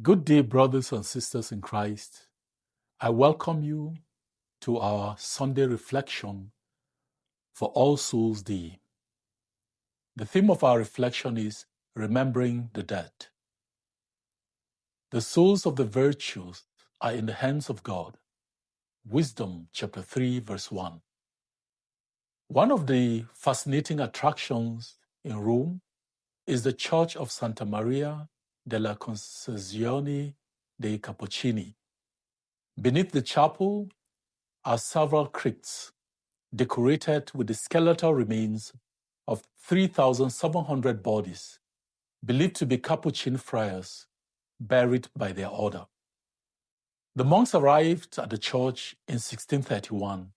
Good day, brothers and sisters in Christ. I welcome you to our Sunday reflection for All Souls Day. The theme of our reflection is Remembering the Dead. The souls of the virtuous are in the hands of God. Wisdom chapter 3, verse 1. One of the fascinating attractions in Rome is the Church of Santa Maria della Concezione dei Cappuccini. Beneath the chapel are several crypts decorated with the skeletal remains of 3,700 bodies, believed to be Capuchin friars, buried by their order. The monks arrived at the church in 1631,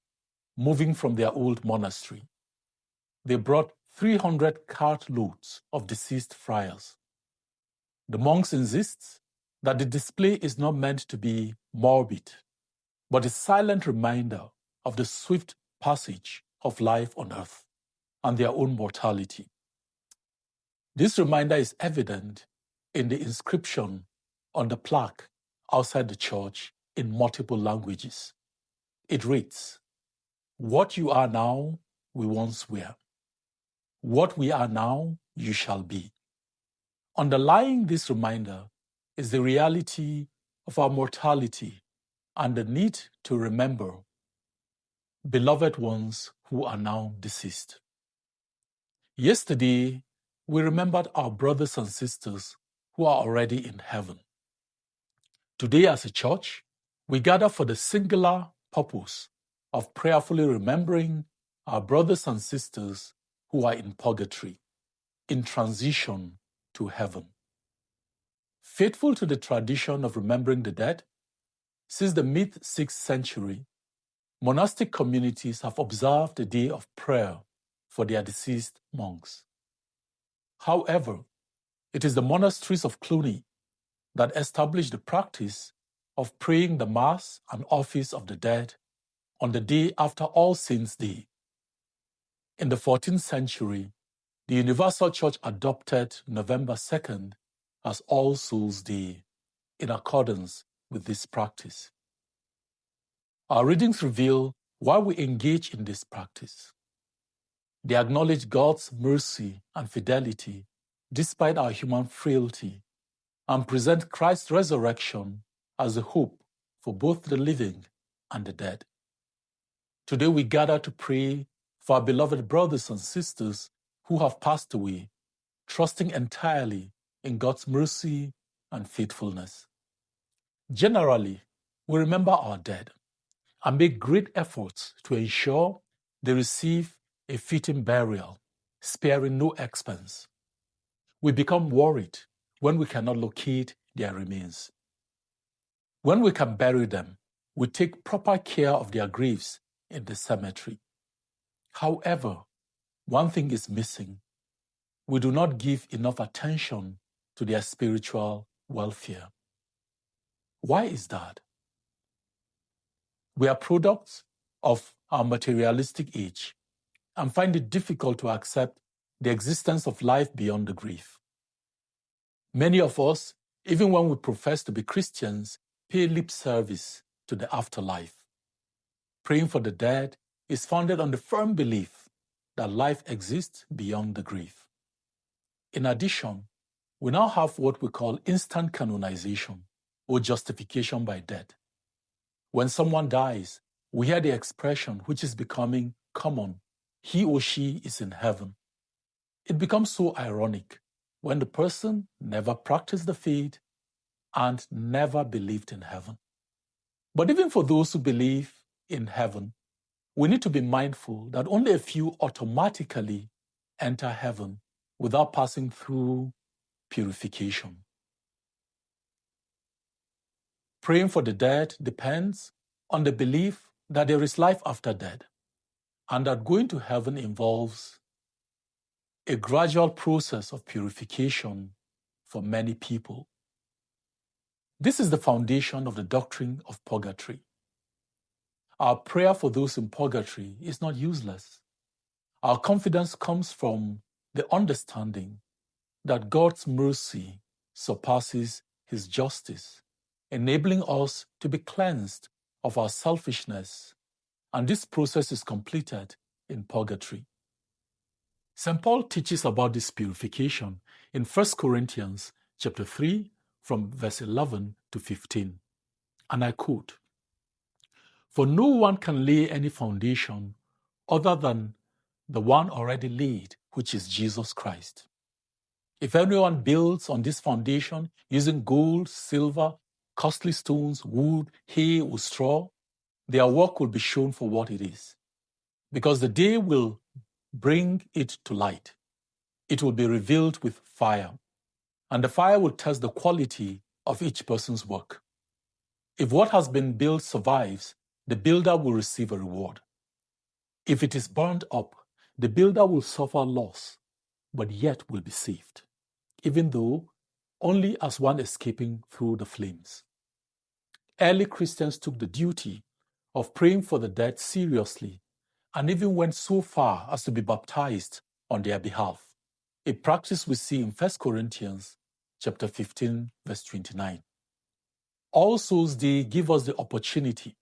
moving from their old monastery. They brought 300 cartloads of deceased friars. The monks insist that the display is not meant to be morbid, but a silent reminder of the swift passage of life on earth and their own mortality. This reminder is evident in the inscription on the plaque outside the church in multiple languages. It reads, "What you are now, we once were. What we are now, you shall be." Underlying this reminder is the reality of our mortality and the need to remember beloved ones who are now deceased. Yesterday, we remembered our brothers and sisters who are already in heaven. Today, as a church, we gather for the singular purpose of prayerfully remembering our brothers and sisters who are in purgatory, in transition to heaven. Faithful to the tradition of remembering the dead, since the mid-6th century, monastic communities have observed a day of prayer for their deceased monks. However, it is the monasteries of Cluny that established the practice of praying the Mass and Office of the Dead on the day after All Saints' Day. In the 14th century, the Universal Church adopted November 2nd as All Souls' Day in accordance with this practice. Our readings reveal why we engage in this practice. They acknowledge God's mercy and fidelity despite our human frailty and present Christ's resurrection as a hope for both the living and the dead. Today we gather to pray for our beloved brothers and sisters who have passed away, trusting entirely in God's mercy and faithfulness. Generally, we remember our dead and make great efforts to ensure they receive a fitting burial, sparing no expense. We become worried when we cannot locate their remains. When we can bury them, we take proper care of their graves in the cemetery. However, one thing is missing. We do not give enough attention to their spiritual welfare. Why is that? We are products of our materialistic age and find it difficult to accept the existence of life beyond the grave. Many of us, even when we profess to be Christians, pay lip service to the afterlife. Praying for the dead is founded on the firm belief that life exists beyond the grave. In addition, we now have what we call instant canonization or justification by death. When someone dies, we hear the expression which is becoming common, he or she is in heaven. It becomes so ironic when the person never practiced the faith and never believed in heaven. But even for those who believe in heaven, we need to be mindful that only a few automatically enter heaven without passing through purification. Praying for the dead depends on the belief that there is life after death, and that going to heaven involves a gradual process of purification for many people. This is the foundation of the doctrine of purgatory. Our prayer for those in purgatory is not useless. Our confidence comes from the understanding that God's mercy surpasses His justice, enabling us to be cleansed of our selfishness, and this process is completed in purgatory. St. Paul teaches about this purification in 1 Corinthians chapter 3 from verse 11 to 15. And I quote, "For no one can lay any foundation other than the one already laid, which is Jesus Christ. If anyone builds on this foundation using gold, silver, costly stones, wood, hay, or straw, their work will be shown for what it is, because the day will bring it to light. It will be revealed with fire, and the fire will test the quality of each person's work. If what has been built survives, the builder will receive a reward. If it is burned up, the builder will suffer loss, but yet will be saved, even though only as one escaping through the flames." Early Christians took the duty of praying for the dead seriously and even went so far as to be baptized on their behalf, a practice we see in 1 Corinthians chapter 15, verse 29. All Souls Day gives us the opportunity.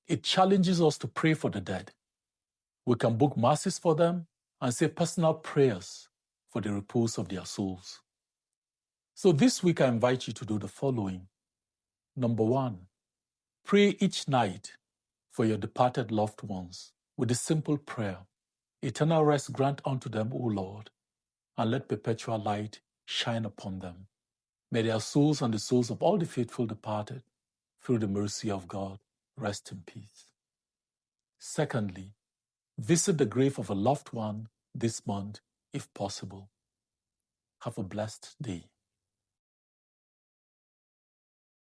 It challenges us to pray for the dead. We can book masses for them and say personal prayers for the repose of their souls. So this week I invite you to do the following. Number 1, pray each night for your departed loved ones with the simple prayer, "Eternal rest grant unto them, O Lord, and let perpetual light shine upon them. May their souls and the souls of all the faithful departed, through the mercy of God, rest in peace." Secondly, visit the grave of a loved one this month if possible. Have a blessed day.